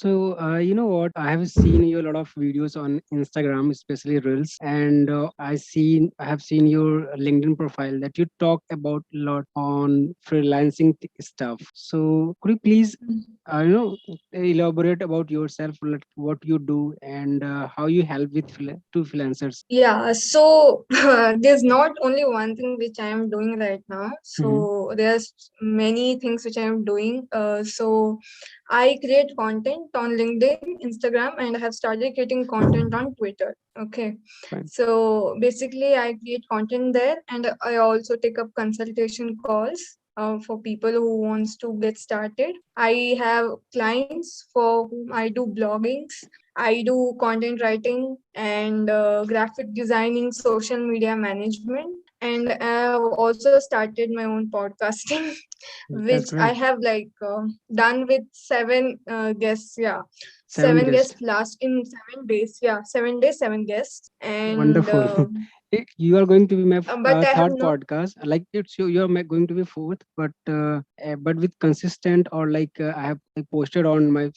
So, you know what? I have seen you a lot of videos on Instagram, especially Reels, and I have seen your LinkedIn profile that you talk about a lot on freelancing stuff. So, could you please, you know, elaborate about yourself, like what you do, and how you help with to freelancers? Yeah, so there's not only one thing which I am doing right now. Mm-hmm. So there's many things which I am doing. So I create content on LinkedIn, Instagram, and I have started creating content on Twitter. Okay. Fine. So basically, I create content there, and I also take up consultation calls for people who wants to get started. I have clients for whom I do bloggings. I do content writing and graphic designing, social media management, and I have also started my own podcasting, which That's I great. have done with seven guests. Yeah, Seven seven guests. guests last in 7 days. Yeah, 7 days, seven guests, and Wonderful. You are going to be my but I have third not. podcast. Like it's you are going to be fourth, but with consistent or I have like posted on my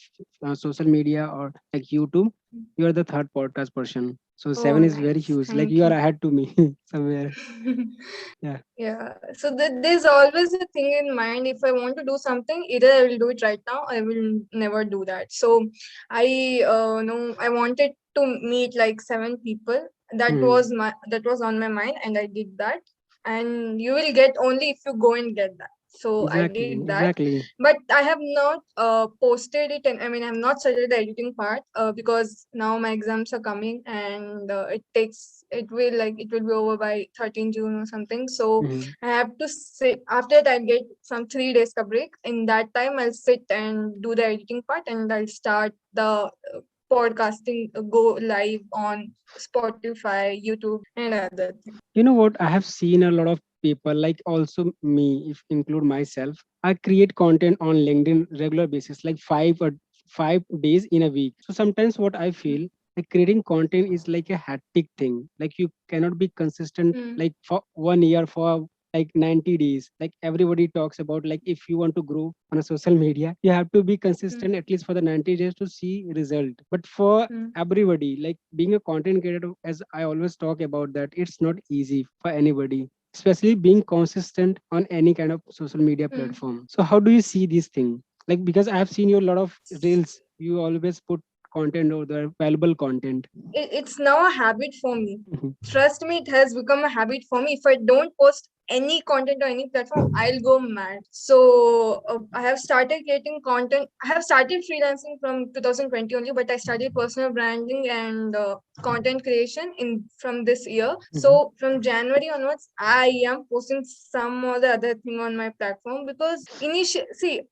social media or like YouTube. You are the third podcast person. So Oh, seven is very nice. huge. Like Thank you are you. ahead to me somewhere. Yeah. Yeah, so there's always a thing in mind. If I want to do something, either I will do it right now, I will never do that. So I know I wanted to meet like seven people. Hmm. That was on my mind, and I did that. And you will get only if you go and get that. So I Exactly. did that, Exactly. but I have not posted it, and I mean I have not started the editing part because now my exams are coming, and it will it will be over by 13 June or something. So Hmm. I have to sit after that. I'll get some 3 days ka break. In that time, I'll sit and do the editing part, and I'll start the podcasting, go live on Spotify, YouTube, and other things. You know what? I have seen a lot of people, like also me, if include myself. I create content on LinkedIn regular basis, like 5 days in a week. So sometimes what I feel like creating content is like a hectic thing. Like you cannot be consistent Mm, like for 1 year for like 90 days. Like everybody talks about like if you want to grow on a social media, you have to be mm, consistent at least for the 90 days to see result. But for mm, everybody, like being a content creator, as I always talk about that it's not easy for anybody, especially being consistent on any kind of social media mm. platform. So how do you see this thing? Like because I have seen you a lot of reels, you always put content or the valuable content. It's now a habit for me. Mhm. Trust me, it has become a habit for me. If I don't post any content on any platform, I'll go mad. So I have started creating content. I have started freelancing from 2020 only, but I started personal branding and content creation in from this year. Mhm. So from January onwards, I am posting some or the other thing on my platform because initially, see,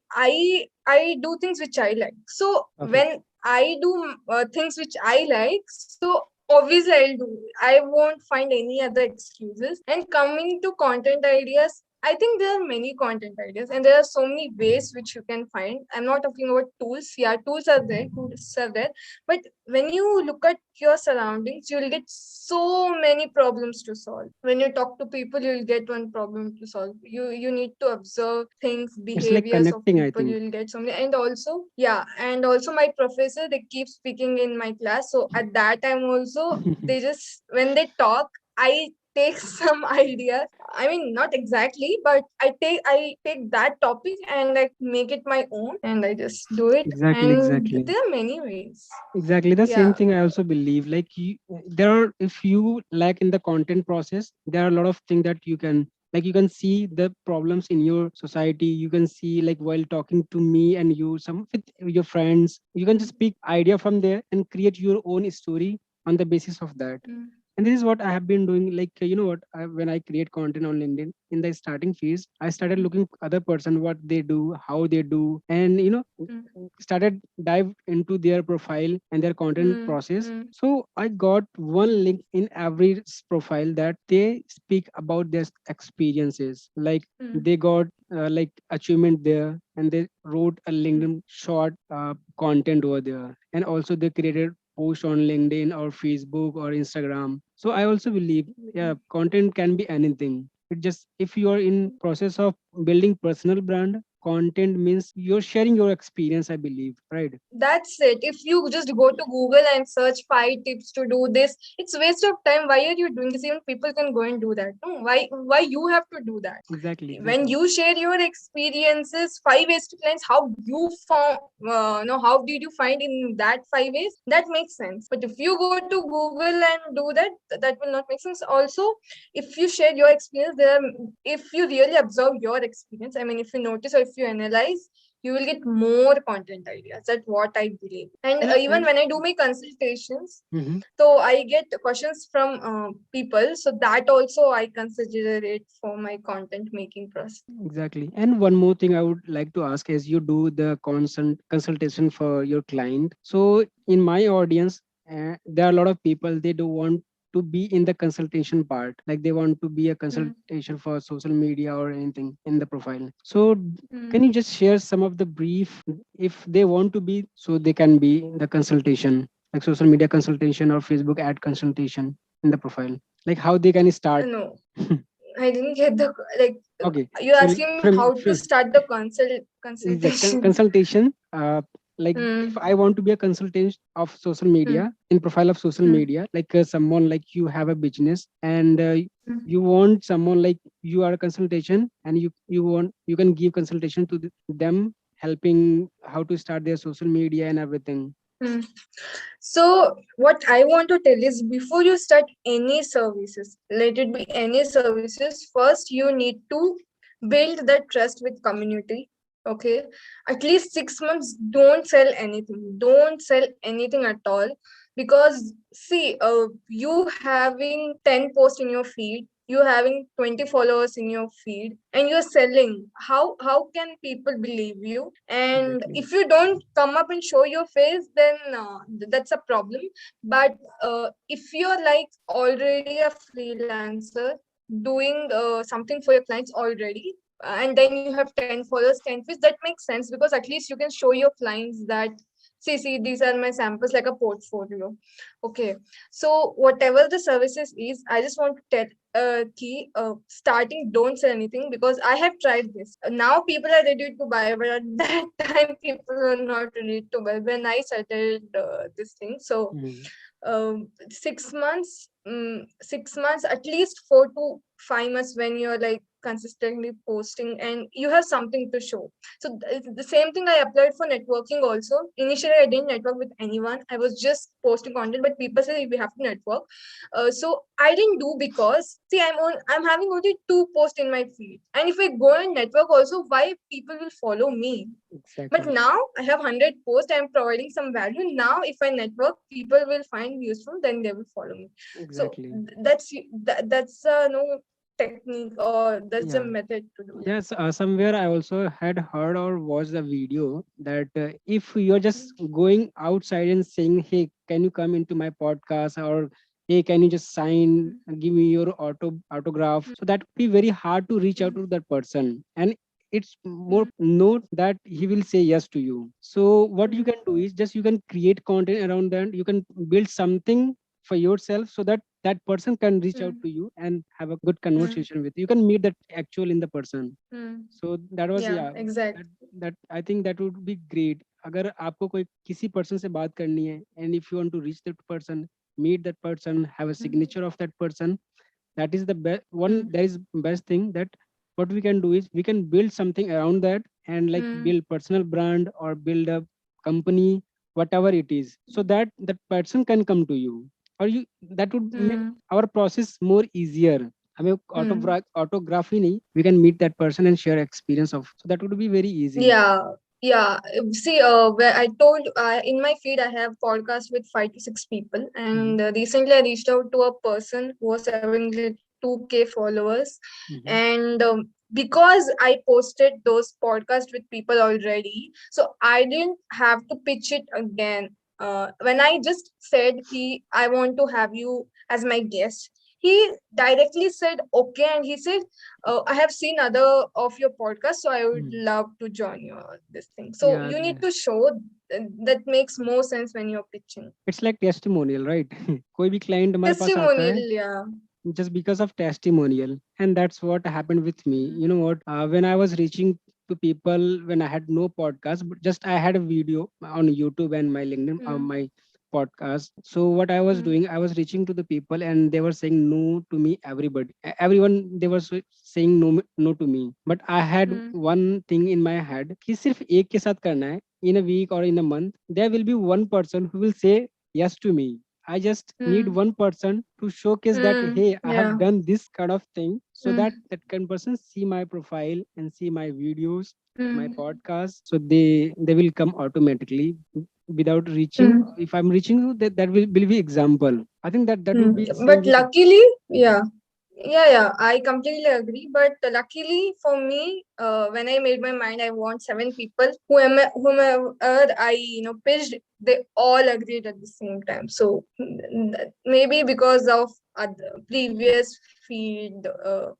I do things which I like. So Perfect. when I do things which I like, so obviously I'll do. I won't find any other excuses. And coming to content ideas, I think there are many content ideas, and there are so many ways which you can find. I'm not talking about tools. Yeah, tools are there. But when you look at your surroundings, you'll get so many problems to solve. When you talk to people, you'll get one problem to solve. You need to observe things, It's like behaviors of connecting, I people. think. You'll get so many, and also yeah, and also my professor, they keep speaking in my class. So at that time also, they just when they talk, I take some idea. I mean, not exactly, but I take that topic and I make it my own, and I just do it. Exactly, And exactly. there are many ways. Exactly the same Yeah. thing I also believe. Like there are, if you like in the content process, there are a lot of things that you can, like you can see the problems in your society. You can see like while talking to me and you, some with your friends, you can just pick idea from there and create your own story on the basis of that. Mm, And this is what I have been doing. Like you know what, when I create content on LinkedIn in the starting phase, I started mm, looking other person what they do, how they do, and mm, started dive into their profile and their content mm, process. mm, So I got one link in every profile that they speak about their experiences. Like mm, they got like achievement there, and they wrote a mm, LinkedIn short content over there, and also they created post on LinkedIn or Facebook or Instagram. So I also believe, yeah, content can be anything. It just, if you are in process of building personal brand, content means you're sharing your experience, I believe, right? That's it. If you just go to Google and search 5 tips to do this, it's waste of time. Why are you doing this? Even people can go and do that. No, why you have to do that? Exactly, When exactly. you share your experiences, 5 ways to clients, how you found, no, how did you find in that 5 ways? That makes sense. But if you go to Google and do that, that will not make sense. Also, if you share your experience, if you really observe your experience, I mean, if you notice or if you analyze, you will get more content ideas. That's what I believe. And even And when I do my consultations, mhm, so I get questions from people. So that also I consider it for my content making process. exactly. And one more thing I would like to ask is you do the consultation for your client. So in my audience, there are a lot of people they do want to be in the consultation part, like they want to be a Mm, consultation for social media or anything in the profile. So can mm. you just share some of the brief if they want to be, so they can be in the consultation, like social media consultation or Facebook ad consultation in the profile, like how they can start? No, I didn't get the like. Okay, You're so asking me how from, to start the is the consultation. consultation, like if Mm, I want to be a consultant of social mm, media in profile of social mm, media, like someone like you have a business and mm, you want someone like you are a consultation and you want you can give consultation to them, helping how to start their social media and everything. mm. So, what I want to tell is before you start any services, let it be any services, first you need to build that trust with community. Okay, at least 6 months, don't sell anything, don't sell anything at all. Because, see, you having 10 posts in your feed, you having 20 followers in your feed, and you're selling, how can people believe you? And Exactly. if you don't come up and show your face, then that's a problem. But if you're like already a freelancer doing something for your clients already, and then you have 10 followers, 10 fees, that makes sense, because at least you can show your clients that, see, these are my samples, like a portfolio. Okay, so whatever the services is, I just want to tell key, starting, don't say anything, because I have tried this. Now people are ready to buy, but at that time people were not ready to buy when I started this thing. So Mm, 6 months, 6 months, at least 4 to 5 months, when you're like consistently posting and you have something to show. So the same thing I applied for networking also. Initially I didn't network with anyone, I was just posting content, but people say we have to network. So I didn't do, because see, I'm having only 2 posts in my feed, and if I go and network also, why people will follow me? But exactly. now I have 100 posts, I'm providing some value. Now if I network, people will find useful, then they will follow me. So Exactly. that's no technique, or that's a Yeah. method to do that. Yes, somewhere I also had heard or watched a video that if you're just going outside and saying, "Hey, can you come into my podcast?" or "Hey, can you just sign, give me your autograph?" So that would be very hard to reach out to that person, and it's more note that he will say yes to you. So what you can do is just you can create content around that. You can build something for yourself so that that person can reach out to you and have a good conversation with you. You can meet that actual in the person. So that was, Yeah, yeah, exactly. that I think that would be great. अगर आपको कोई किसी person से बात करनी है and if you want to reach that person, meet that person, have a signature of that person, that is the best one. That is best thing that what we can do is we can build something around that and like build personal brand or build a company, whatever it is, so that that person can come to you or you. That would make our process more easier. हमें autograph ही नहीं, we can meet that person and share experience of, so that would be very easy. Yeah, yeah. See, where I told, in my feed I have podcast with 5 to 6 people, Mhm, and recently I reached out to a person who was having like 2K followers, mhm, and because I posted those podcasts with people already, so I didn't have to pitch it again. When I just said, I want to have you as my guest," he directly said okay, and he said, I have seen other of your podcasts, so I would mhm. love to join your this thing. So Yeah, you need to show, that makes more sense when you're pitching. it's like testimonial, right? कोई भी client हमारे पास आता है Testimonial, yeah. just because of testimonial, and that's what happened with me. You know what, when I was reaching to people when I had no podcast, but just I had a video on YouTube and my LinkedIn, mm, my podcast. So what I was mm, doing, I was reaching to the people and they were saying no to me. Everybody, everyone, they were saying no, no to me. But I had mm, one thing in my head कि सिर्फ एक के साथ करना है. In a week or in a month, there will be one person who will say yes to me. I just need mm, one person to showcase that, mm, hey, I have yeah. done this kind of thing, so that Mm, that kind of person see my profile and see my videos, my mm, podcast. So they will come automatically without reaching. mm, If I'm reaching, that will be example. I think that would mm. be same But with. luckily, yeah. Yeah, I completely agree. But luckily for me, when I made my mind, I want seven people. Whomever I pitched, they all agreed at the same time. So maybe because of previous feed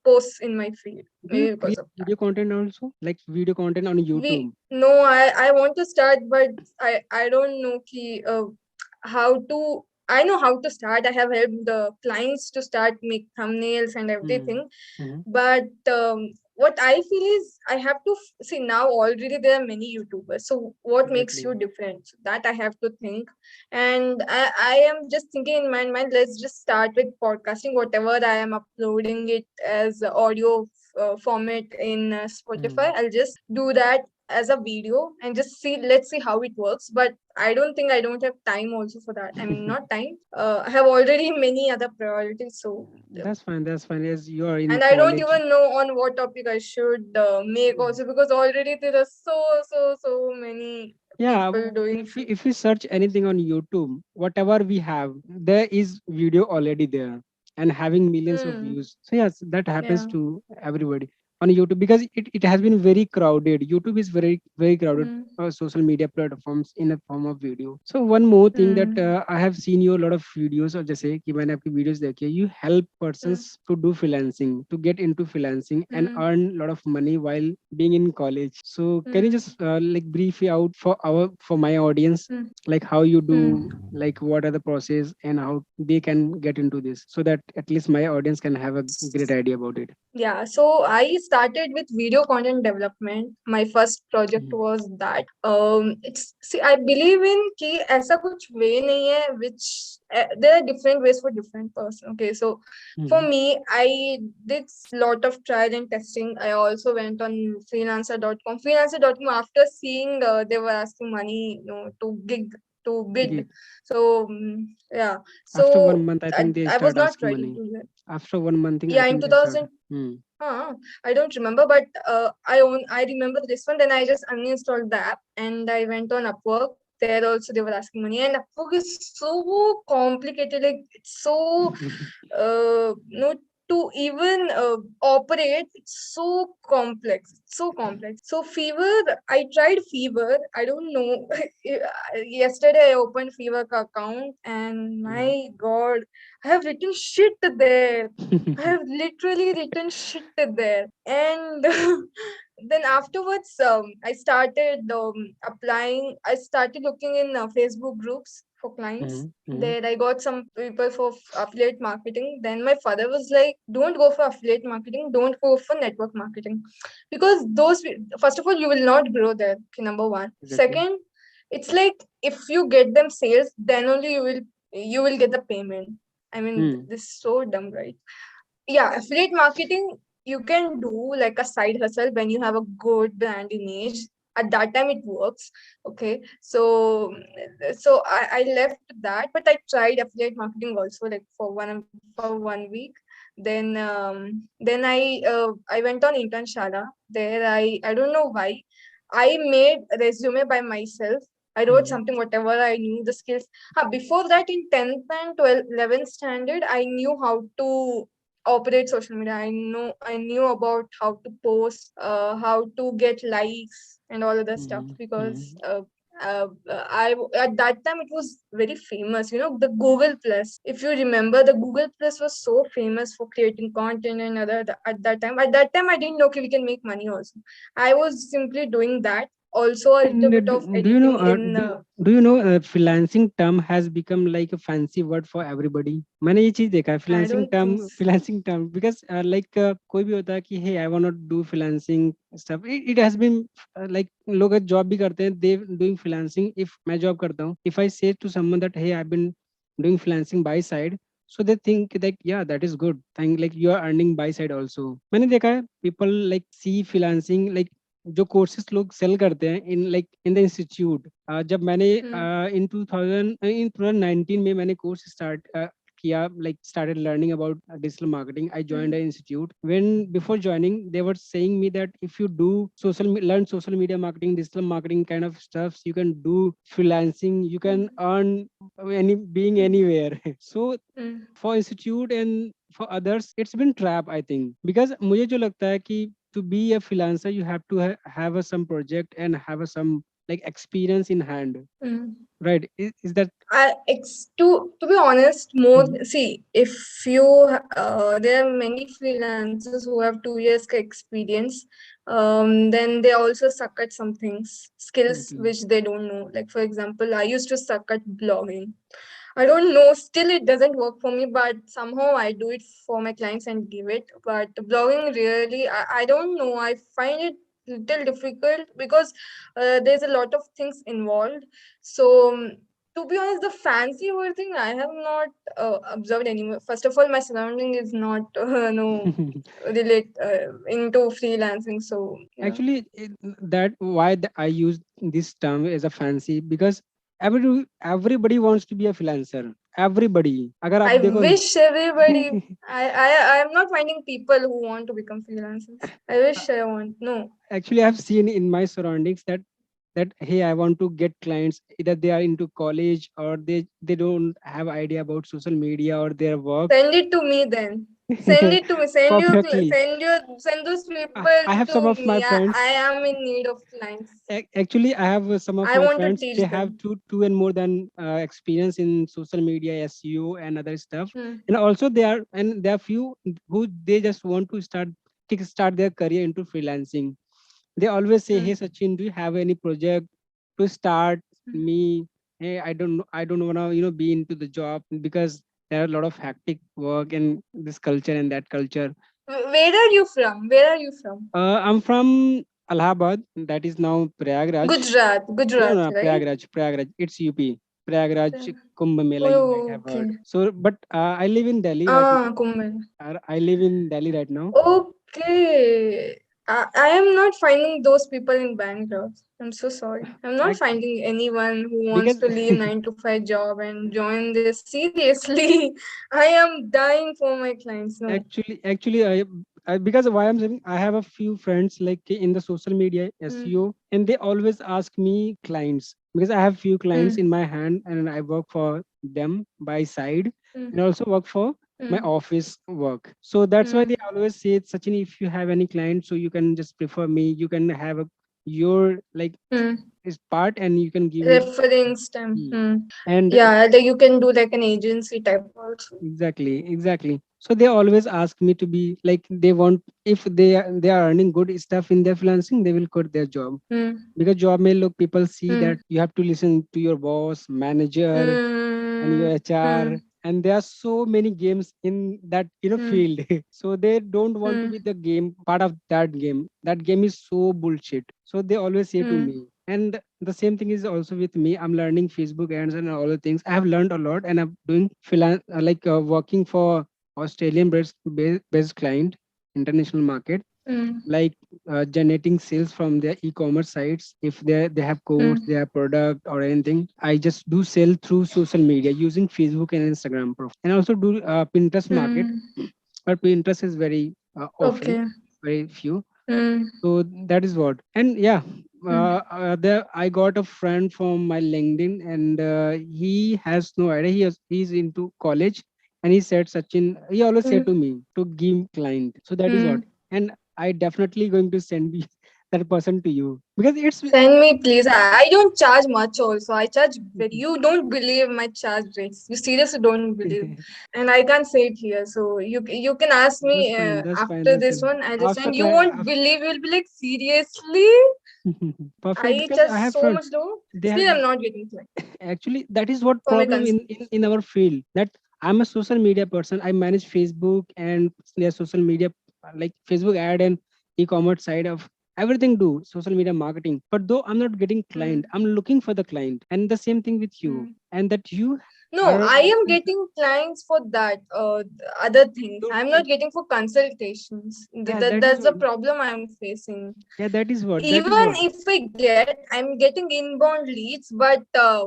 posts in my feed, Do you maybe because create of that. video content also, like video content on We YouTube? no, I want to start, but I don't know how to. I know how to start. I have helped the clients to start make thumbnails and Hmm. everything, Hmm. but what I feel is I have to see now already there are many YouTubers. So what makes you Exactly. different? So that I have to think, and I am just thinking in my mind. Let's just start with podcasting. Whatever I am uploading it as audio format in Spotify, Hmm. I'll just do that as a video and just see. Let's see how it works. But I don't think I don't have time also for that. I mean, not time. I have already many other priorities. So That's fine. That's fine. As you are in and I don't college. even know on what topic I should make also because already there are so many Yeah, people doing if you search anything on YouTube, whatever we have, there is video already there and having millions of mm, views. So yes, that happens yeah to everybody on YouTube because it has been very crowded. YouTube is very crowded. mm, Social media platforms in a form of video. So one more thing that mm, I have seen you a lot of videos और जैसे कि मैंने आपकी videos देखी है, you help mm, persons to do freelancing, to get into freelancing and mm, earn a lot of money while being in college. So can you mm, just like brief it out for my audience, mm, like how you do, mm. like what are the process and how they can get into this, so that at least my audience can have a great idea about it. Yeah, so I started with video content development. My first project Mhm. was that. It's see, I believe in कि ऐसा कुछ way नहीं है which there are different ways for different person. Okay, so for Mhm. me, I did lot of trial and testing. I also went on freelancer.com. Freelancer.com after seeing they were asking money, to gig to bid. Gig. So yeah, After one so month, I I think they I was start not asking ready money. to that. After one month, I Yeah, in think they start. 2000. Hmm. I don't remember, but I remember this one. Then I just uninstalled the app and I went on Upwork. There also they were asking money, and Upwork is so complicated. Like it's so no to even operate. It's so complex. It's so complex. So Fever, I tried Fever. I don't know. Yesterday I opened Fever account, and Mhm. my God, I have written shit there. I have literally written shit there. And then afterwards, I started applying. I started looking in Facebook groups for clients. Mhm. Mhm. There, I got some people for affiliate marketing. Then my father was like, "Don't go for affiliate marketing. Don't go for network marketing, because first of all, you will not grow there. Okay, number one. Exactly. Second, it's like if you get them sales, then only you will get the payment. I mean, Hmm. this is so dumb, right? Yeah, affiliate marketing you can do like a side hustle when you have a good brand image. At that time it works. Okay, so I left that, but I tried affiliate marketing also like for 1 week. Then I went on internshala. There I don't know why I made resume by myself. I wrote Mhm. something whatever I knew the skills. Before that, in 10th and 12th 11th standard, I knew how to operate social media. I knew about how to post, how to get likes and all other stuff, Mhm. because Mhm. I at that time it was very famous. The Google Plus. If you remember, the Google Plus was so famous for creating content and other at that time. At that time, I didn't know okay, we can make money also. I was simply doing that. also a little And bit of do you know? editing in. Do you know? Freelancing term has become like a fancy word for everybody. मैंने ये चीज देखा है I freelancing don't term, think so. freelancing term because like कोई भी होता है कि hey I want to do freelancing stuff. It has been like लोग जॉब भी करते हैं they doing freelancing. If मैं जॉब करता हूँ, if I say to someone that hey I've been doing freelancing by side, so they think that yeah that is good thing like you are earning by side also. मैंने देखा है people like see freelancing like जो courses लोग cell करते हैं in like in the institute. जब मैंने Hmm. इन 2019 में मैंने कोर्स स्टार्ट किया like started learning about digital marketing. I joined an institute. When before joining they were saying me that if you do learn social media marketing, digital marketing kind of stuff, you can do freelancing, you can Hmm. earn any being anywhere so Hmm. for institute and for others it's been trap I think because मुझे जो लगता है कि to be a freelancer you have to have a some project and have a some like experience in hand, Hmm. right? Is that To be honest, more Mhm. see if you there are many freelancers who have 2 years experience. Then they also suck at some things, skills Exactly. which they don't know. Like for example, I used to suck at blogging. I don't know, still it doesn't work for me, but somehow I do it for my clients and give it. But blogging really, I don't know. I find it little difficult because there's a lot of things involved. So to be honest, the fancy word thing I have not observed anymore. First of all, my surrounding is not no relate into freelancing. So yeah. Actually that why I use this term as a fancy because everybody wants to be a freelancer, everybody अगर आप I देखो wish everybody. I'm not finding people who want to become freelancers. I wish I want. No. actually I've seen in my surroundings that hey I want to get clients either they are into college or they don't have idea about social media or their work. Send it to me then. Send it to me. Perfectly. Send those people I have some to of me. my I friends. am in need of clients. Actually, I have some of I my want to friends. They teach have them. two and more than experience in social media, SEO, and other stuff. Hmm. And also, there are few who they just want to kickstart their career into freelancing. They always say, "Hey, Hmm. Sachin, do you have any project to start me? Hey, I don't wanna be into the job because there are a lot of hectic work and this culture and that culture." Where are you from? Where are you from? I'm from Allahabad, that is now Prayagraj. Gujarat. No, Gujarat, no, right? Prayagraj. It's UP. Prayagraj Kumbh Mela, you might Oh, have okay. heard. So, but I live in Delhi right now. Ah, Kumbh. I live in Delhi right now. Okay. I am not finding those people in Bangalore. I'm so sorry. I'm not I, finding anyone who wants because to leave 9 to 5 job and join this. Seriously, I am dying for my clients. No. actually, because why I'm saying I have a few friends like in the social media Mm, SEO, and they always ask me clients because I have few clients mm, in my hand and I work for them by side mm, and also work for my mm, office work. So that's why they mm, always say, Sachin, if you have any clients, so you can just prefer me. You can have your like mm. is part and you can give me Reference time. fee. Hmm. And Yeah, like you can do like an agency type also. exactly. So they always ask me to be like they want if they are earning good stuff in their freelancing, they will quit their job Hmm. because job may look people see Hmm. that you have to listen to your boss, manager, and your Hmm. HR, Hmm. and there are so many games in that Hmm. field. So they don't want to Hmm. be the game part of that game. That game is so bullshit. So they always say to Hmm. me, and the same thing is also with me. I'm learning Facebook ads and all the things. I have learned a lot, and I'm doing working for Australian based client, international market Hmm. like generating sales from their e-commerce sites. If they have Hmm. codes, their product or anything, I just do sell through social media using Facebook and Instagram profile, and also do Pinterest market. Hmm. But Pinterest is very often, Okay. very few. Hmm. So that is what. And yeah, Hmm. there I got a friend from my LinkedIn, and he has no idea. He's into college, and he said, Sachin. He always Hmm. said to me to give client. So that is Hmm. what. And I definitely going to send you. that person to you, because it's Send me, please. I don't charge much also. I charge very. You don't believe my charge rates. You seriously don't believe. And I can't say it here. So you can ask me that's fine. That's fine. after That's this fine. one. I'll just, After and you won't believe. You'll be like, seriously? perfect, I because I charge have so friends. much low. They have, Still, I'm not getting client actually, that is what for my problem in, concern. in our field, that I'm a social media person. I manage Facebook and their social media, like Facebook ad and e-commerce side of everything, do social media marketing. But though I'm not getting client, Hmm. I'm looking for the client. And the same thing with you, Hmm. and that you No, are I am looking getting clients for that. Other things. to, I'm not getting for consultations. yeah, that is That's the what, problem I'm facing. yeah, that is what, that is Even what. if I get, I'm getting inbound leads, but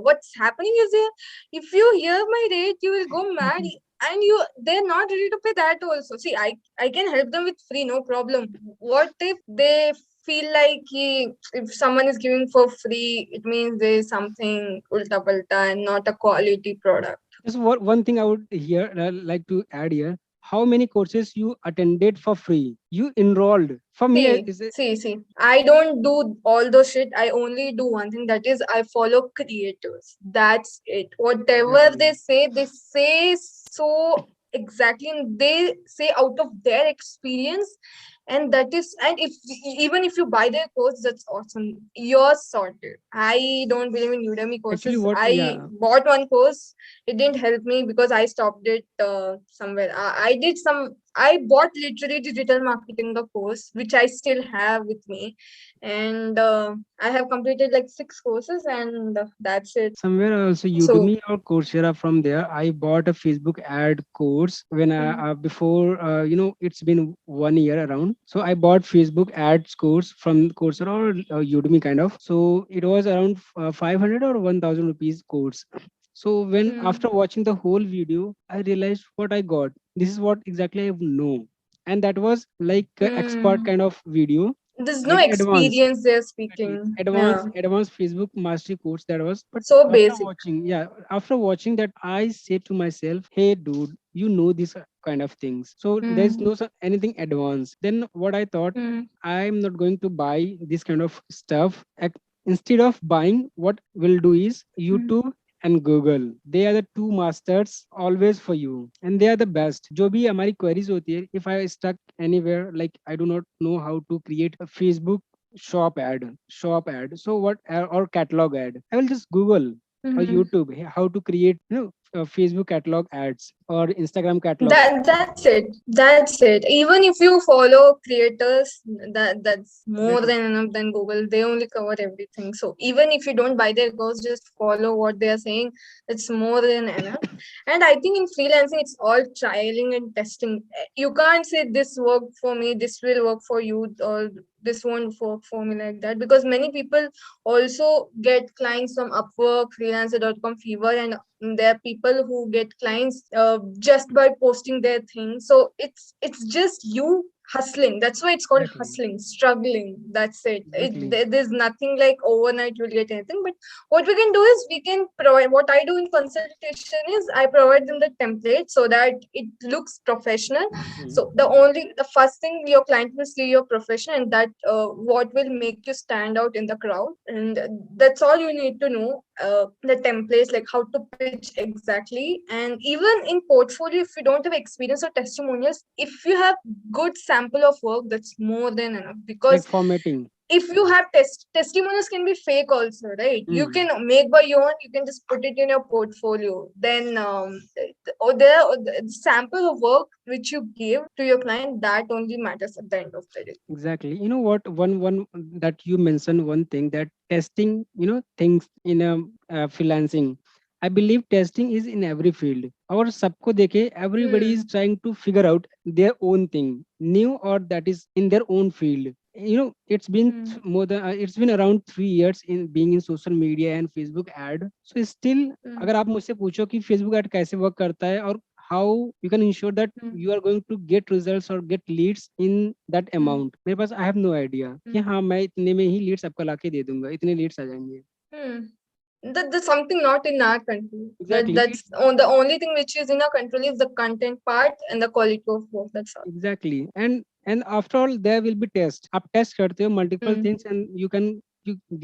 what's happening is here, if you hear my rate, you will go mad. And they're not ready to pay that also. See, I can help them with free, no problem. What if they feel like if someone is giving for free, it means there is something ulta palta and not a quality product. Just one thing I would here like to add here. How many courses you attended for free? You enrolled. For me, is it See. I don't do all those shit. I only do one thing, that is, I follow creators. That's it. Whatever exactly. they say so exactly, and they say out of their experience. And that is, and if even if you buy their course, that's awesome. You're sorted. I don't believe in Udemy Actually, courses. what? I Yeah, bought one course. It didn't help me because I stopped it somewhere. I did some. I bought literally digital marketing the course, which I still have with me, and I have completed like 6 courses, and that's it. somewhere also So, Udemy or Coursera. From there, I bought a Facebook ad course when I before it's been 1 year around. So I bought Facebook ads course from Coursera or Udemy kind of. So it was around 500 or 1,000 rupees course. So when mm, after watching the whole video, I realized what I got. This is what exactly I know, and that was like expert mm, kind of video, there's no like advanced. experience they're Exactly. speaking. Yeah, Advanced Facebook mastery course that was. But so after basic. watching, yeah, after watching that, I said to myself, hey dude, you know these kind of things. So there's Mm, no anything advanced. Then what I thought, mm, I'm not going to buy this kind of stuff. Instead of buying, what we'll do is mm, YouTube and Google. They are the two masters always for you, and they are the best. जो भी हमारी queries होती है, if I stuck anywhere, like I do not know how to create a Facebook shop ad, so what, or catalog ad, I will just Google or mm. YouTube, hey, how to create Facebook catalog ads or Instagram catalog That's it. That's it. Even if you follow creators, that's more exactly. than enough than Google. They only cover everything. So even if you don't buy their course, just follow what they are saying. It's more than enough. And I think in freelancing, it's all trialing and testing. You can't say this worked for me, this will work for you, or this won't work for me, like that, because many people also get clients from Upwork, freelancer.com, Fever, and there are people who get clients just by posting their thing. So it's just you hustling. That's why it's called Exactly. hustling, struggling. That's Exactly. there's nothing like overnight you'll get anything. But what we can do is we can provide, what I do in consultation is I provide them the template so that it looks professional. Mhm. So the first thing, your client will see your profession, and that what will make you stand out in the crowd. And that's all you need to know. The templates, like how to pitch exactly. And even in portfolio, if you don't have experience or testimonials, if you have good sample of work, that's more than enough. Like Because formatting. if you have testimonials can be fake also, right? You Mm. can make by your own, you can just put it in your portfolio. Then or there the sample of work which you give to your client, that only matters at the end of the day. Exactly. You know what? One that you mentioned one thing, that testing, things in a freelancing. I believe testing is in every field. Our सबको देखे, everybody is Hmm. trying to figure out their own thing, new or that is in their own field. It's been Hmm. more than it's been around 3 years in being in social media and Facebook ad. So still, Hmm. अगर आप मुझसे पूछो कि Facebook ad कैसे work करता है और how you can ensure that Hmm. you are going to get results or get leads in that Hmm. amount, मेरे पास I have no idea कि Hmm. हाँ मैं इतने में ही leads आपको लाके दे दूंगा, इतने leads आ जाएंगे. Hmm. That's something not in our control. Exactly. The only thing which is in our control is the content part and the quality of work. That's all. Exactly. And after all there will be test. आप test करते हो multiple Hmm. things and you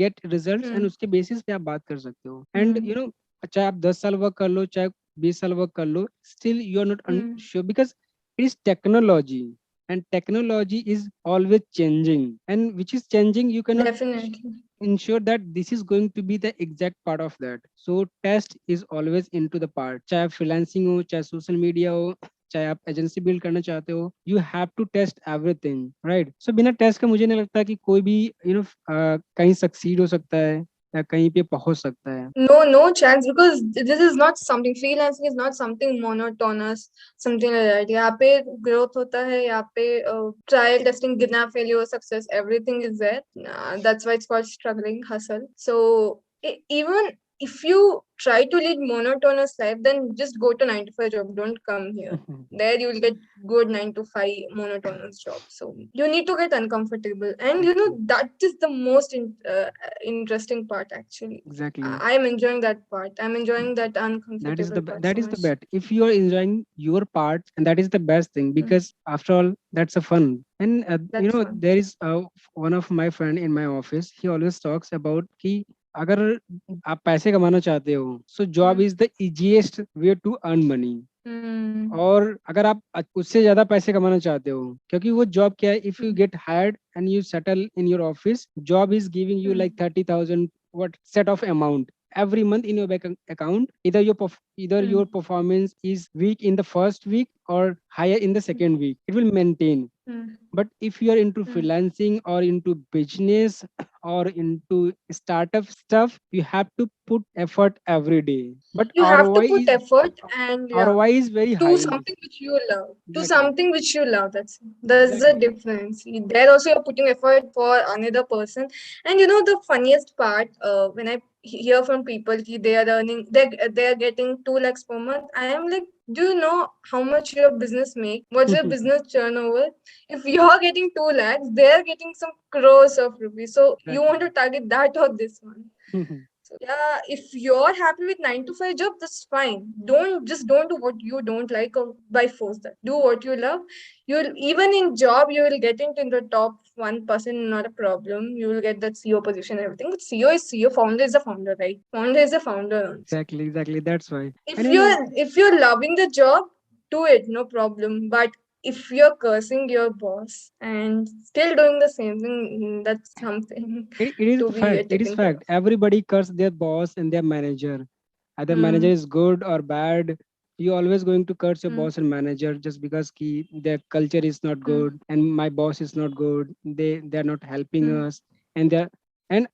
get results and Hmm. उसके basis पे आप बात कर सकते हो. And Hmm. चाहे आप 10 साल वर्क कर लो चाहे 20 साल वर्क कर लो, still you are not Hmm. sure because it is technology, and technology is always changing, and which is changing you cannot Definitely. ensure that this is going to be the exact part of that. So test is always into the part, चाहे freelancing हो चाहे social media हो चाहे आप agency build करना चाहते हो, you have to test everything, right? So बिना टेस्ट के मुझे नहीं लगता कि कोई भी कहीं सक्सीड हो सकता है या कहीं पे पहुंच सकता है. No, no chance because this is not something. Freelancing is not something monotonous, something like that. यहाँ पे growth होता है, यहाँ पे trial testing, गिरना, failure, success, everything is there. That's why it's called struggling hustle. So even if you try to lead monotonous life, then just go to 9 to 5 job. Don't come here. There you will get good 9 to 5 monotonous job. So you need to get uncomfortable, and that is the most interesting part actually. Exactly. I am enjoying that part. I'm enjoying that uncomfortable part That so is the much. bet. If you are enjoying your part, and that is the best thing Mm, because after all, that's a fun. And that's fun. there is one of my friend in my office. He always talks about कि अगर आप पैसे कमाना चाहते हो, so job Mm, is the easiest way to earn money. mm, और अगर आप उससे ज्यादा पैसे कमाना चाहते हो, क्योंकि वो जॉब क्या है, if you mm, get hired and you settle in your office, job is giving you mm, like 30,000 what set of amount every month in your bank account. Either your mm, performance is weak in the first week or higher in the second week, it will maintain. mm, But if you are into mm. freelancing or into business or into startup stuff, you have to put effort every day. But You have to put effort and yeah, ROI is very do high in this. something which you love. Do Exactly. something which you love. That's the Exactly. difference. There also you're putting effort for another person. And the funniest part, when I hear from people ki they are earning, they are getting 2 lakhs per month. I am like, do you know how much your business make? What's your business turnover? If you're getting 2 lakhs, they're getting some crores of rupees. So you want Exactly. to target that or this one? So yeah, if you're happy with 9 to 5 job, that's fine. Don't do what you don't like or by force that. Do what you love. You'll even in job you will get into the top 1%, not a problem. You will get that CEO position and everything. But CEO is CEO, founder is a founder, right? Founder is a founder also. Exactly. That's why. And If you're loving the job, do it, no problem. But if you're cursing your boss and still doing the same thing, that's something it is to the be fact. It is taken care fact. of. Everybody curse their boss and their manager. Either manager Mm, is good or bad. You always going to curse your mm, boss and manager just because their culture is not mm, good and my boss is not good. They're not helping mm. us, and they're and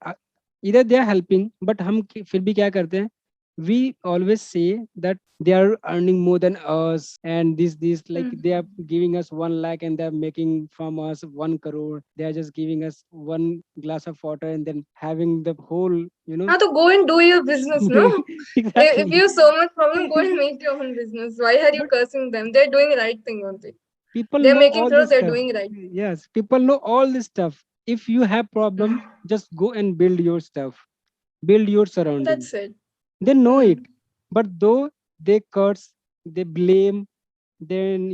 either they are helping, but हम फिर भी क्या करते हैं? We always say that they are earning more than us, and this like they are Mm. giving us 1 lakh and they're making from us 1 crore. They are just giving us one glass of water and then having the whole, Now to go and do your business, no? If you exactly. have so much problem, go and make your own business. Why are you But cursing them? They're doing right thing only. people They're know making all crores, this they're stuff. doing right. Yes, people know all this stuff. If you have problem, Mm. just go and build your stuff, build your surrounding. That's it. They know it, Mm. but though they curse, they blame, then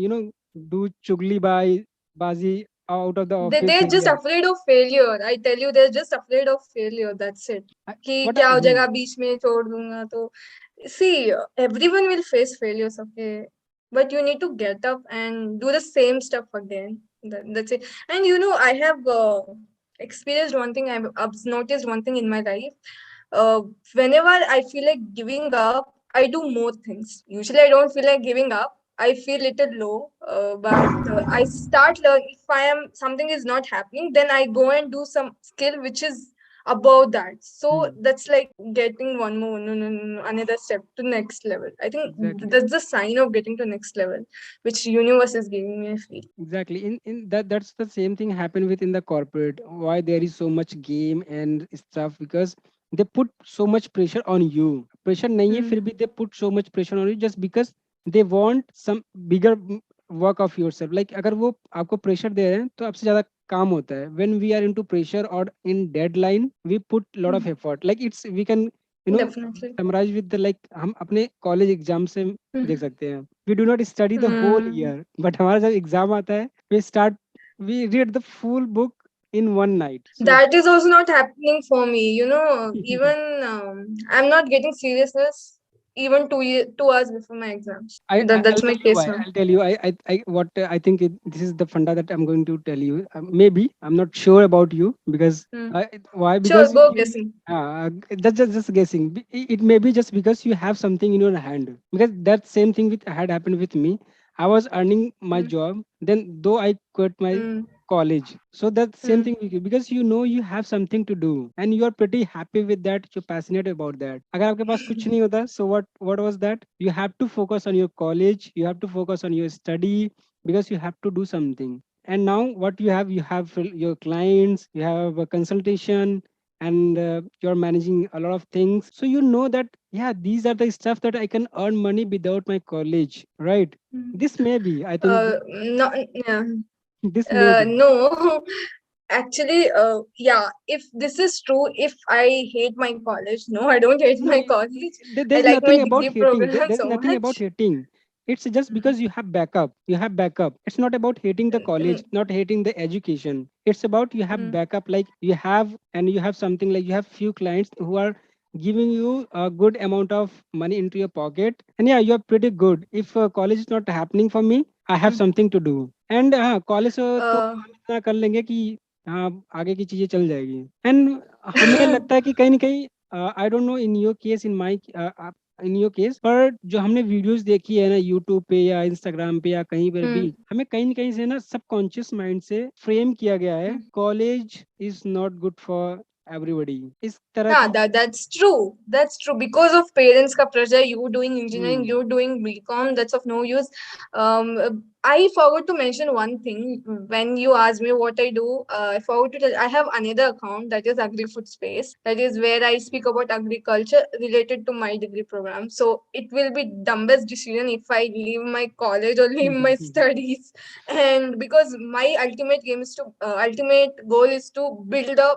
do chugli bazi out of the office They're just area. afraid of failure. I tell you, they're just afraid of failure. That's it. कि What क्या हो जाएगा बीच में छोड़ दूंगा तो see, everyone will face failures, okay? But you need to get up and do the same stuff again. That's it. And I have experienced one thing. I've noticed one thing in my life. Uh, Whenever I feel like giving up, I do more things. Usually, I don't feel like giving up. I feel little low, but I start learning. If I am something is not happening, then I go and do some skill which is above that. So Hmm, that's like getting one more, no, no, no, no, another step to next level. I think exactly. that's the sign of getting to next level, which universe is giving me. I feel. Exactly. In that's the same thing happen within the corporate. Why there is so much game and stuff, because they put so much pressure on you. Pressure नहीं है Hmm. फिर भी they put so much pressure on you just because they want some bigger work of yourself. Like अगर वो आपको pressure दे रहे हैं तो आपसे ज्यादा काम होता है. When we are into pressure or in deadline, we put lot of Hmm. effort. Like we can you know, definitely. summarize with the like हम अपने कॉलेज एग्जाम से देख Mm. सकते हैं. We do not study the whole Mm. year, but हमारा जब exam आता है, we read the full book in one night. So That is also not happening for me. Even I'm not getting seriousness even 2 hours before my exams. I'll That's my tell you case why. now. I'll tell you. I what I think this is the funda that I'm going to tell you. Maybe I'm not sure about you because Mm. why? Sure, Because go guessing. that's just guessing. It may be just because you have something in your hand. Because that same thing with had happened with me. I was earning my Mm. job. Then though I quit my Mm. college, so that same Mm. thing with you because you know you have something to do and you are pretty happy with that. You're passionate about that. अगर आपके पास कुछ नहीं होता, so what was that? You have to focus on your college. You have to focus on your study because you have to do something. And now what you have your clients, you have a consultation, and you're managing a lot of things. So you know that yeah, these are the stuff that I can earn money without my college, right? Mm. This may be. I think No, yeah. this may be. No. Actually, yeah, if this is true, if I hate my college, no, I don't hate No, my college. I there's like my nothing about degree hating. program There's so nothing about much. hating. It's just because you have backup. You have backup. It's not about hating the college, Mm. not hating the education. It's about you have Mm. backup. Like you have, and you have something like you have few clients who are giving you a good amount of money into your pocket. And yeah, you're pretty good. If college is not happening for me, I have Mm. something to do. And college तो Uh, हम इतना कर लेंगे कि हाँ आगे की चीजें चल जाएगी. एंड हमें लगता है कि कहीं ना कहीं I don't know in your case in your case पर जो हमने वीडियोस देखी है ना यूट्यूब पे या इंस्टाग्राम पे या कहीं पर भी mm. हमें कहीं ना कहीं से ना सबकॉन्शियस माइंड से फ्रेम किया गया है Mm. College is not good for everybody इस तरह Yeah, की. that's true. That's true. Because of parents' ka pressure, you doing engineering, hmm. you doing BCom, that's of no use. I forgot to mention one thing when you asked me what I do. I forgot to tell. I have another account that is Agri Food Space. That is where I speak about agriculture related to my degree program. So it will be dumbest decision if I leave my college or leave my studies. And because my ultimate goal is to build a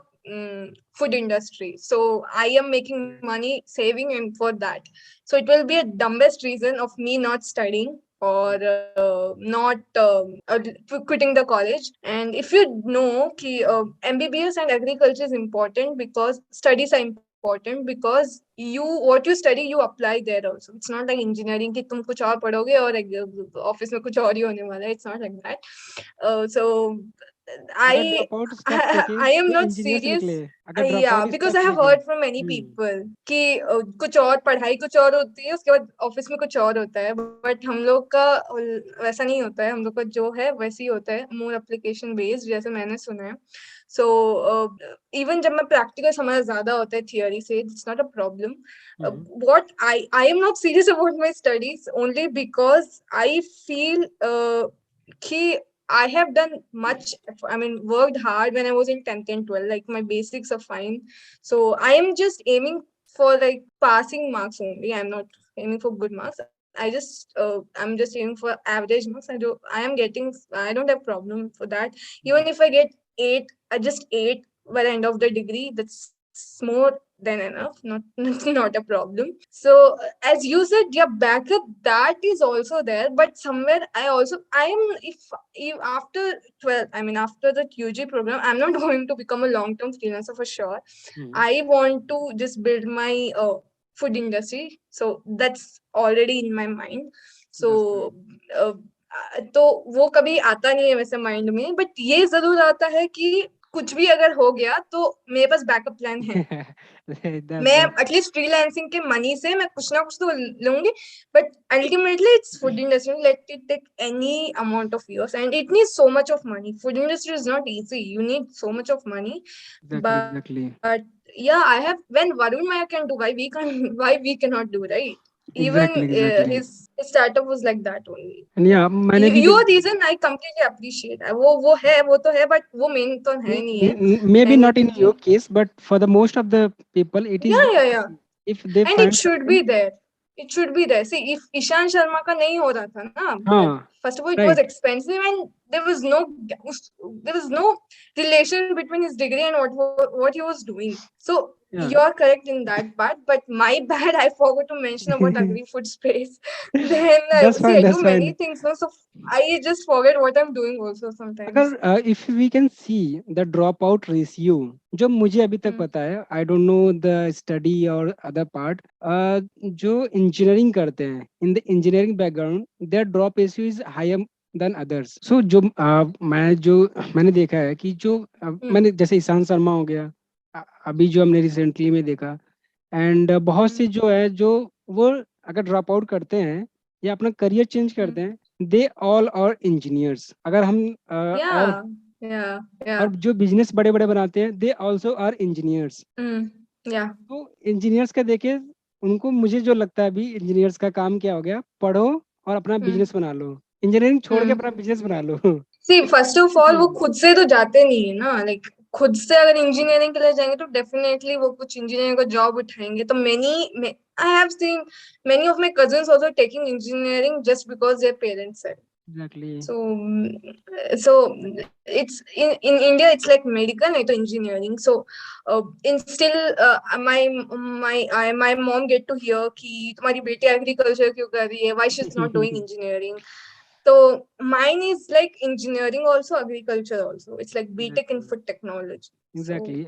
food industry. So I am making money saving and for that. So it will be a dumbest reason of me not studying or not quitting the college. And if you know ki, MBBS and agriculture is important because studies are important because what you study you apply there also. It's not like engineering कि तुम कुछ और पढ़ोगे और office में कुछ और ही होने वाला है. It's not like that. So अगर I ड्रॉप आउट स्टेप थे I, कि I am ये not इंजीनियर से निकले serious. अगर drop Yeah, out because I step have थे कि heard from many people कि कुछ और पढ़ाई कुछ और होती है उसके बाद ऑफिस में कुछ और होता है बट हम लोग का वैसा नहीं होता है हम लोग का जो है वैसे ही होता है मोर एप्लीकेशन बेस्ड जैसे मैंने सुना है सो इवन जब मैं प्रैक्टिकल समझ ज्यादा होता है थियोरी से it's not a problem what I am not serious about my studies only because I feel कि I have done much. I mean, worked hard when I was in 10th and 12th. Like my basics are fine. So I am just aiming for like passing marks only. I'm not aiming for good marks. I'm just aiming for average marks. I don't have problem for that. Even if I get eight, just eight by the end of the degree, that's more than enough. Not not a problem. So as you said, yeah, backup that is also there. But somewhere I am if after 12, I mean after the UG program, I'm not going to become a long term freelancer for sure. I want to just build my food industry. So that's already in my mind. That's good. So uh, तो वो कभी आता नहीं है वैसे mind में but ये जरूर आता है कि कुछ भी अगर हो गया तो मेरे पास बैकअप प्लान है मैं that एटलीस्ट फ्रीलांसिंग के मनी से मैं कुछ ना कुछ तो लूंगी but ultimately it's food industry let it take any amount of years and it needs so much of money food industry is not easy you need so much of money exactly but exactly yeah I have when Varun Maya can do why we cannot do right even exactly exactly. his startup was like that only And yeah मैंने भी your reason I completely appreciate वो तो है but वो main तो है नहीं है maybe not in and your case but for the most of the people it is yeah if they and it find should something. be there. It should be there. See, if Ishan Sharma का नहीं हो रहा था ना, हाँ first of all, it was right. expensive and there was no there was no relation between his degree and what he was doing. So Yeah. you're correct in that part, but my bad, I forgot to mention about agri-food space. Then That's see, fine. I do That's many fine. things now, so I just forget what I'm doing also sometimes. अगर if we can see the dropout ratio जो मुझे अभी तक Hmm. पता है, I don't know the study or other part, जो engineering करते हैं in the engineering background their drop ratio is higher than others. So जो मैंने देखा है कि जो Hmm. मैंने जैसे ईशान शर्मा हो गया, अभी जो हमने रिसेंटली में देखा, एंड बहुत Hmm. से जो है जो वो अगर ड्रॉप आउट करते हैं या अपना करियर चेंज Hmm. करते हैं, दे ऑल आर इंजीनियर्स। अगर हम Yeah, yeah, और yeah. जो बिजनेस बड़े बड़े बनाते हैं they also are engineers. Hmm. Yeah. तो इंजीनियर्स का देखे, उनको मुझे जो लगता है अभी इंजीनियर्स का काम क्या हो गया, पढ़ो और अपना Hmm. बिजनेस बना लो, इंजीनियरिंग छोड़ के Hmm. अपना बिजनेस बना लो। सी फर्स्ट ऑफ ऑल वो Simple. खुद से तो जाते नहीं है ना, लाइक खुद से अगर इंजीनियरिंग के लिए जाएंगे तो डेफिनेटली वो कुछ इंजीनियरिंग का जॉब उठाएंगे। तो many I have seen many of my cousins also taking engineering just because their parents said exactly. so. So it's in India it's like medical नहीं तो engineering. So in still my mom get to hear कि तुम्हारी बेटी agriculture क्यों कर रही है, why she's not doing engineering. So mine is like engineering also, agriculture also. It's like BTech in exactly. food technology. So exactly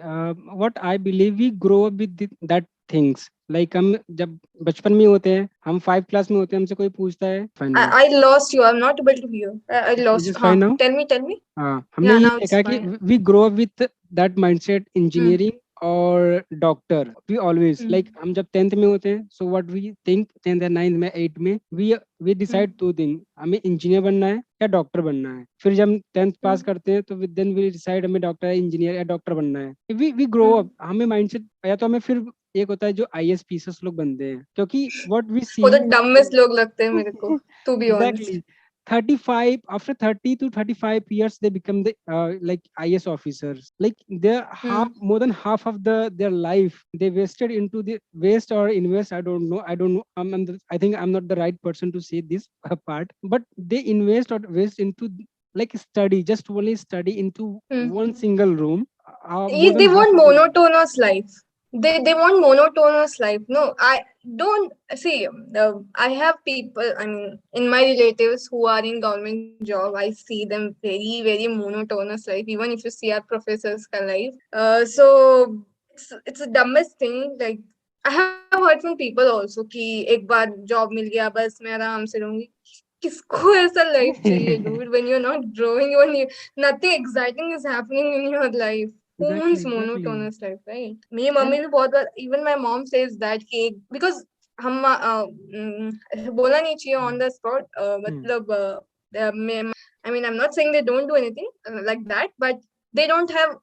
what I believe we grow up with that things. Like हम जब बचपन में होते हैं, हम 5 class में होते हैं, हमसे कोई पूछता है fine now, I lost you. I'm not able to hear. I is lost. It fine हाँ, नाउ? tell me. हाँ, हमने Yeah, ये now it's देखा कि fine. We grow up with that mindset, Hmm. Engineering और doctor. We always Hmm. Like हम जब 10th में होते हैं, so what we think 10th या 9th में 8th में we Hmm. Decide to thing, हमें इंजीनियर बनना है या डॉक्टर बनना है। फिर जब हम 10th पास Hmm. करते हैं तो देन वी डिसाइड हमें डॉक्टर, इंजीनियर या डॉक्टर बनना है। We grow Hmm. अप, हमें माइंडसेट या तो हमें फिर एक होता है जो IAS पीसीएस लोग बनते हैं, क्योंकि व्हाट वी सी। वो तो dumbest लोग लगते हैं मेरे को, to be honest. Exactly. 35, after 30 to 35 years they become the like IS officers. Like they're half, Hmm. more than half of their life they wasted into the waste or invest, I don't know, I think I'm not the right person to say this part, but they invest or waste into like study, just only study into Hmm. one single room, more than They half want of their life. monotonous life. They want monotonous life. No, I don't see. I have people. I mean, in my relatives who are in government job, I see them very monotonous life. Even if you see our professors' ka life. So it's the dumbest thing. Like I have heard from people also कि एक बार job मिल गया बस मैं आराम से रहूंगी। किसको ऐसा लाइफ चाहिए dude, when you're not growing, when you, nothing exciting is happening in your life. Who Exactly, wants exactly. monotonous life, right? मेरी And मम्मी भी बहुत बार, even my mom says that कि because हम बोलना नहीं चाहिए on the spot, hmm, मतलब I mean I'm not saying they don't do anything like that, but they don't have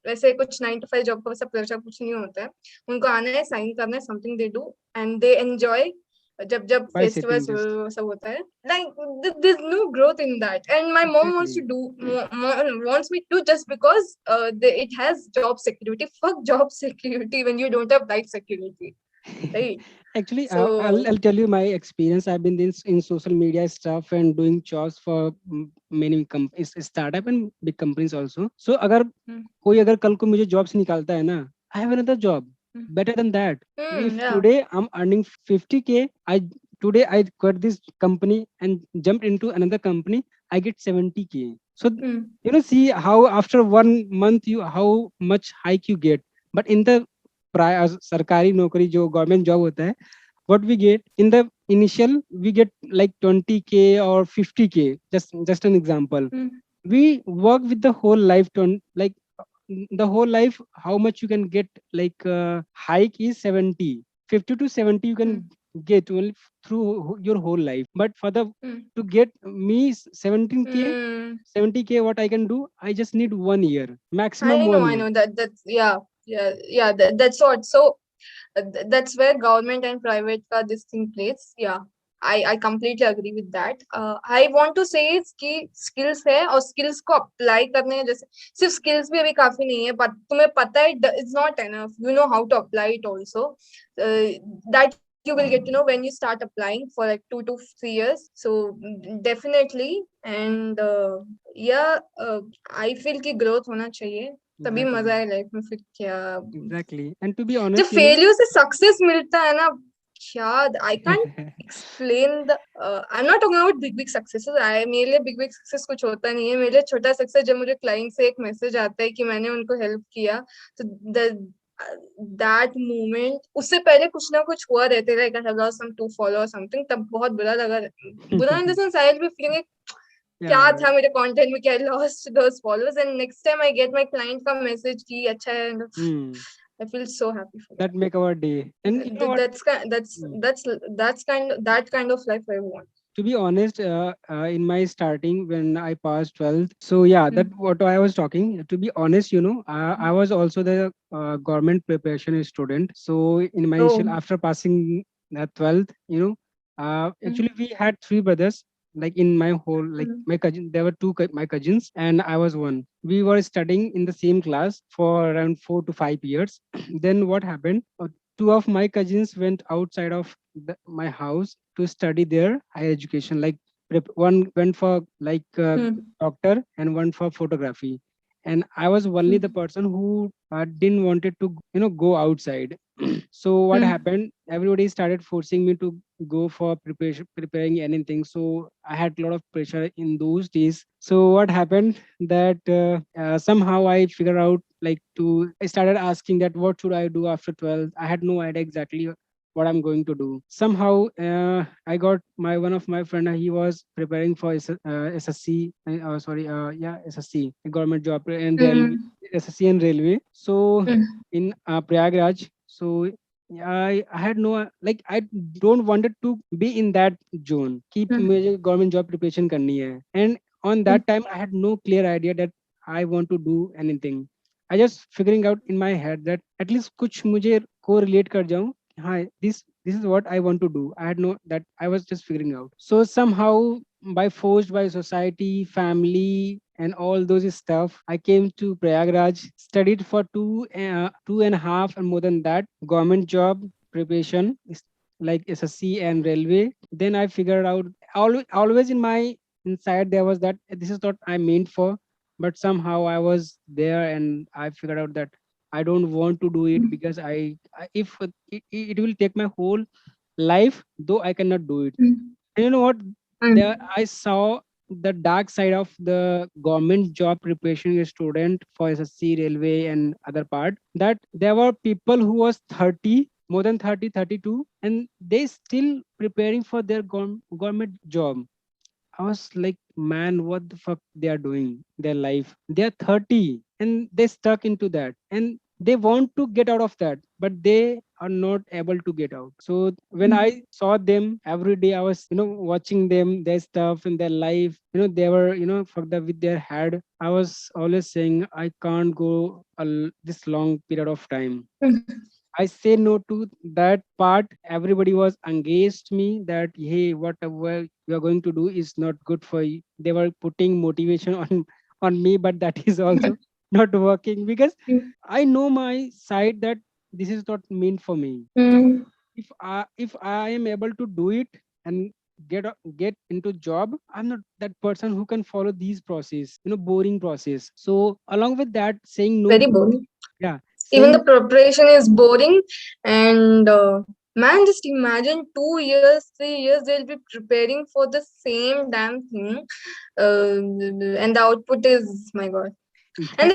वैसे कुछ 9 to 5 जॉब का वैसा प्रेशर कुछ नहीं होता है। उनको आना है, साइन करना है, something they do and they enjoy। जब जब by sitting फेस्टिवल्स just सब होता है, like there's no growth in that, and my mom wants to exactly. do wants me to, just because it has job security. Fuck job security when you don't have life security, right? Actually, So I'll tell you my experience. I've been in social media stuff and doing jobs for many companies, startup and big companies also. So अगर mm, कोई अगर कल को मुझे job से निकालता है ना, I have another job mm, better than that. If yeah. today I'm earning 50K, today I quit this company and jumped into another company, I get 70K. So Mm, see how after 1 month you how much hike you get. But in the सरकारी नौकरी जो government job होता है, what we get in the initial, we get like 20K or 50K, just an example. mm, We work with the whole life to like the whole life how much you can get, like hike is 70, 50 to 70 you can mm, get only through your whole life. But for the mm, to get me 17K, mm. 70K, what I can do, I just need 1 year, maximum I know, 1 I year. know that that's yeah, that's what. So that's where government and private का this thing plays. Yeah, I completely agree with that. I want to say is कि skills है और skills को apply करने हैं, जैसे सिर्फ skills भी अभी काफी नहीं है, but तुम्हें पता है it's not enough. You know how to apply it also. That is you will get to know when you start applying for like 2 to 3 years. So definitely, and yeah, I feel कि growth होना चाहिए, तभी मजा Exactly. है life में, फिर क्या। Exactly. And to be जब honest, फेलियर से सक्सेस मिलता है ना, क्या, I can't explain the I'm not talking about big successes. I मेरे लिए बिग सक्सेस कुछ होता नहीं है, मेरे लिए छोटा सक्सेस जब मुझे क्लाइंट से एक मैसेज आता है कि मैंने उनको हेल्प किया, तो दैट मोमेंट, उससे पहले कुछ ना कुछ हुआ रहते, like I have lost some 2 follower something, तब बहुत बुरा लगा, बुरा in the sense I will be feeling क्या yeah, था मेरे कंटेंट में, क्या lost those followers, and next time I get my client का मैसेज कि अच्छा है, hmm, I feel so happy for that make our day. And you know that. what? Hmm. That kind of life I want. To be honest, in my starting when I passed 12th, so yeah, that Mm, what I was talking. To be honest, I was also the government preparation student. So in my oh. initial after passing 12th, Mm, actually we had three brothers. Like in my whole, like mm, my cousin, there were my cousins, and I was one. We were studying in the same class for around 4 to 5 years. Then what happened? Two of my cousins went outside of my house to study their higher education. Like one went for like mm, doctor and one for photography, and I was only the mm, person who didn't wanted to go outside. So what mm, happened? Everybody started forcing me to go for preparing anything. So I had a lot of pressure in those days. So what happened that somehow I figured out like to I started asking that what should I do after 12. I had no idea exactly what I'm going to do. Somehow, I got my one of my friend. He was preparing for SSC. Sorry, yeah, SSC, a government job and railway, mm, SSC and railway. So mm, in Prayagraj. So I had no like I don't wanted to be in that zone. Keep mm, मुझे government job preparation करनी है. And on mm, that time, I had no clear idea that I want to do anything. I just figuring out in my head that at least कुछ मुझे को relate कर जाऊं. हाँ, this is what I want to do. I had no that I was just figuring out. So somehow by forced by society, family, and all those stuff, I came to Prayagraj, studied for 2.5 and more than that government job preparation like SSC and railway. Then I figured out always in my inside there was that this is what I meant for, but somehow I was there and I figured out that I don't want to do it because if it will take my whole life, though I cannot do it. mm, And you know what? There mm, I saw the dark side of the government job preparation student for SSC, railway, and other part. That there were people who was 30, more than 30, 32, and they still preparing for their government job. I was like, man, what the fuck they are doing their life? They are 30 and they stuck into that and they want to get out of that, but they are not able to get out. So when mm, I saw them every day, I was, watching them, their stuff in their life, they were, fucked up with their head. I was always saying, I can't go this long period of time. mm, I say no to that part. Everybody was engaged me that hey, whatever you are going to do is not good for you. They were putting motivation on me, but that is also not working because mm, I know my side that this is not meant for me. mm, If I am able to do it and get into job, I'm not that person who can follow these process, boring process. So along with that, saying no very to boring. yeah, Even the saying preparation is boring, and man, just imagine 2 years, 3 years, they'll be preparing for the same damn thing, and the output is my god. And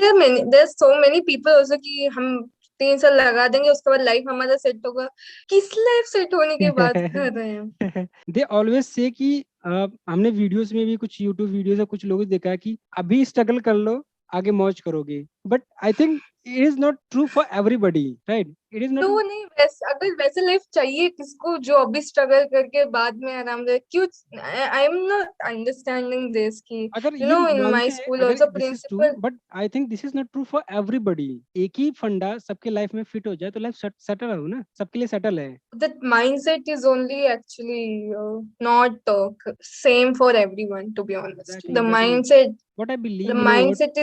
there's so many people also कि हम 3 साल लगा देंगे, उसके बाद life हमारा set होगा। किस लाइफ सेट होने की बात कर रहे हैं? दे ऑलवेज से कि हमने वीडियोस में भी कुछ यूट्यूब वीडियोस या कुछ लोग देखा है कि अभी स्ट्रगल कर लो, आगे मौज करोगे, but I think it is not true for everybody, right? It is तो नॉट वो नहीं, वैसे अगर वैसे लाइफ चाहिए किसको जो अभी स्ट्रगल करके बाद में आराम से क्यों? I am not understanding this कि अगर यू ये नो इन मानते माय हैं स्कूल अगर also this is true, principal, but I think this is not true for everybody. एक ही फंडा सबके लाइफ में फिट हो जाए तो लाइफ सेटल हो ना, सबके लिए सेटल है। that mindset is only actually not same for everyone, to be honest. Exactly exactly what I The believe, mindset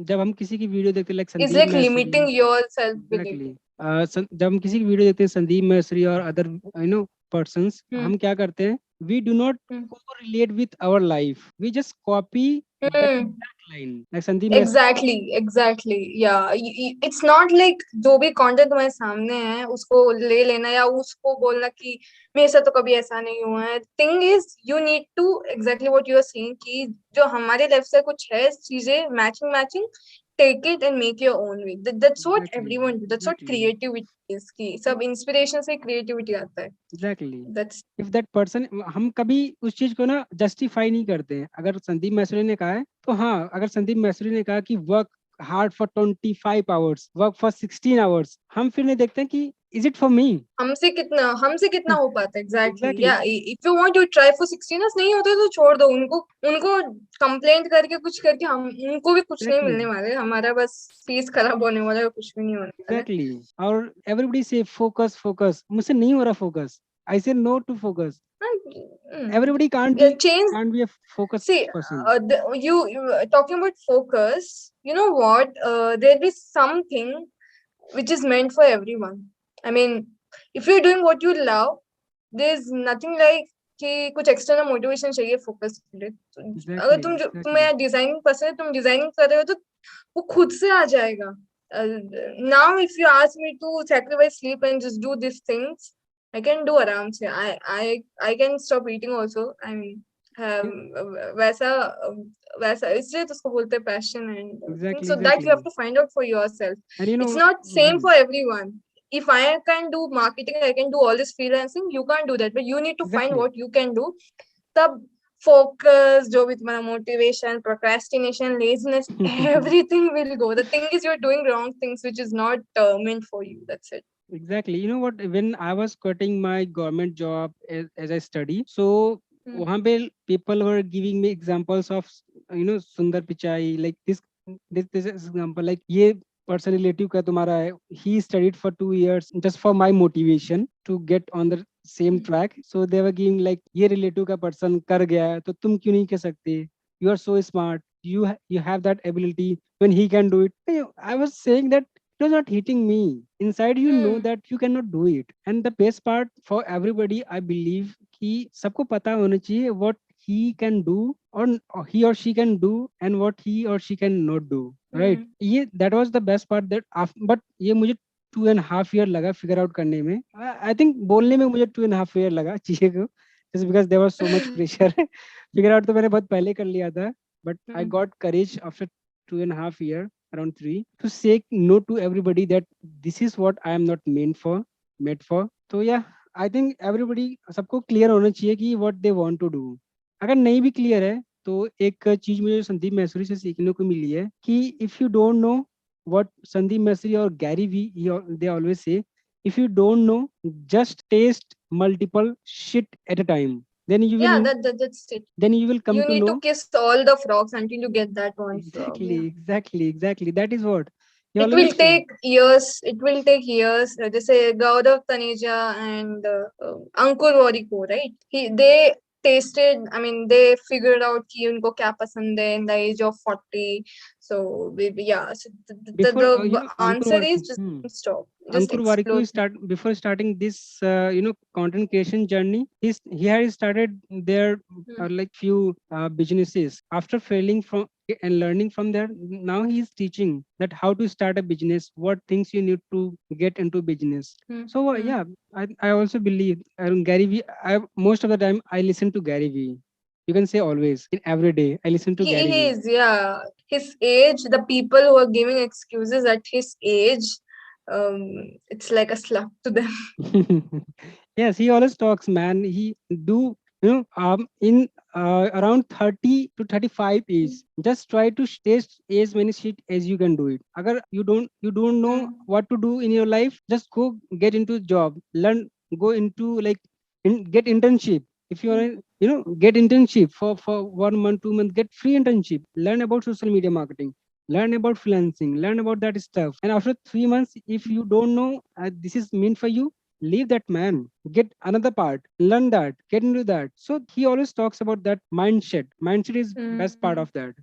जब हम किसी की वीडियो देखते like is Sandeep like मैसूरी, limiting your self belief. Exactly, जब हम किसी की वीडियो देखते हैं, संदीप मैसरी और अदर पर्सन्स, Hmm. हम क्या करते हैं, we do not Hmm. correlate with our life, we just copy that Hmm. exact line, like Sandeep Mesri. Exactly या इट्स नॉट लाइक जो भी कंटेंट तुम्हारे सामने है उसको ले लेना या उसको बोलना कि मेरे साथ तो कभी ऐसा नहीं हुआ है. Thing is you need to exactly what you are saying कि जो हमारे लाइफ से कुछ है चीजें matching matching take it and make your own way. That's what Exactly, everyone do. That's what exactly, creativity is की सब इंस्पिरेशन से क्रिएटिविटी आता है. exactly. That's if that person, हम कभी उस चीज को ना जस्टिफाई नहीं करते हैं। अगर संदीप मैसरी ने कहा है तो हाँ, अगर संदीप मैसरी ने कहा कि work hard for 25 hours, work for 16 hours, हम फिर नहीं देखते हैं कि इज इट फॉर मी। हमसे कितना हो पाता है एग्जैक्टली. एग्जैक्टली, या if you want to try for 16 hours नहीं होते तो छोड़ दो उनको. उनको कंप्लेंट करके कुछ करके हम उनको भी कुछ नहीं एग्जैक्टली, मिलने वाला है. हमारा बस फीस खराब होने वाला है. कुछ भी नहीं होने वाला है. एग्जैक्टली। और एवरीबडी से फोकस फोकस, मुझसे नहीं हो रहा focus, I say no to focus. Everybody Change. Can't be a focus See, person. you talking about focus. You know what? There'll be something which is meant for everyone. I mean, if you're doing what you love, there's nothing like कि कुछ external motivation चाहिए focus के लिए. तो अगर exactly, exactly, तुम्हें designing पसंद है, तुम डिजाइनिंग कर रहे हो तो वो खुद से आ जाएगा. Now if you ask me to sacrifice sleep and just do this things, I can do आराम से. I can stop eating also. I mean, वैसा वैसा इसलिए तो उसको बोलते हैं passion and thing. Exactly, so that you exactly. Have to find out for yourself. And It's not same for everyone. If I can do marketing, I can do all this freelancing. You can't do that, but you need to find exactly, what you can do. तब focus, जो भी तुम्हारा motivation, procrastination, laziness, everything will go. The thing is, you're doing wrong things, which is not meant for you. That's it. Exactly. You know what? When I was quitting my government job as I study, so Hmm. वहाँ पे people were giving me examples of Sundar Pichai, like this example, like ये person relative का तुम्हारा है, he studied for 2 years just for my motivation to get on the same track. So they were giving like ये relative का person कर गया है तो तुम क्यों नहीं कर सकते? You are so smart. You have that ability when he can do it. I was saying that it was not hitting me. Inside you know Hmm. that you cannot do it. And the best part for everybody, I believe, कि सबको पता होना चाहिए what he can do or he or she can do and what he or she can not do. Right? Hmm. ये that was the best part that but ये मुझे 2.5 year लगा figure out करने में. आई थिंक बोलने में मुझे 2.5 year लगा चीजें को, just because there was so much pressure. Figure out तो मैंने बहुत पहले कर लिया था, but I Hmm. got courage after 2.5 year, around 3, to say no to everybody that this is what I am not made for. So yeah, I think everybody, सबको clear होना चाहिए कि what they want to do. अगर नहीं भी clear है तो एक चीज मुझे संदीप मैसूरी से सीखने को मिली है कि if you don't know what Sandeep Maheshwari और Gary Vee they always say, if you don't know, just taste multiple shit at a time, then you Yeah, will that's it. then you will come You to need to know. kiss all the frogs until you get that one frog. Exactly, Yeah. exactly, exactly. That is what you It will always say. take years. It will take years. Jैसे Gaudav Taneja and Ankur Wariko, right? They tasted. I mean, they figured out कि उनको क्या पसंद है in the age of 40. So yeah. So Before the answer is just don't stop. Just Ankur explore Warikoo start before starting this content creation journey. He had started their things. like few businesses. After failing from and learning from there, now he is teaching that how to start a business, what things you need to get into business. Hmm. So yeah, I also believe Gary V. Most of the time I listen to Gary V. You can say always in every day I listen to Gary He V. is, yeah. His age, the people who are giving excuses at his age, it's like a slap to them. Yes, he always talks, man. He do in around 30 to 35 age. Just try to taste as many shit as you can do it. Agar you don't know Hmm. what to do in your life, just go get into job, learn, go into like get internship. If you are get internship for 1 month, 2 months, get free internship. Learn about social media marketing, learn about freelancing, learn about that stuff. And after 3 months, if you don't know this is meant for you, leave that man, get another part, learn that, get into that. So he always talks about that mindset. Mindset is best part Hmm. of that.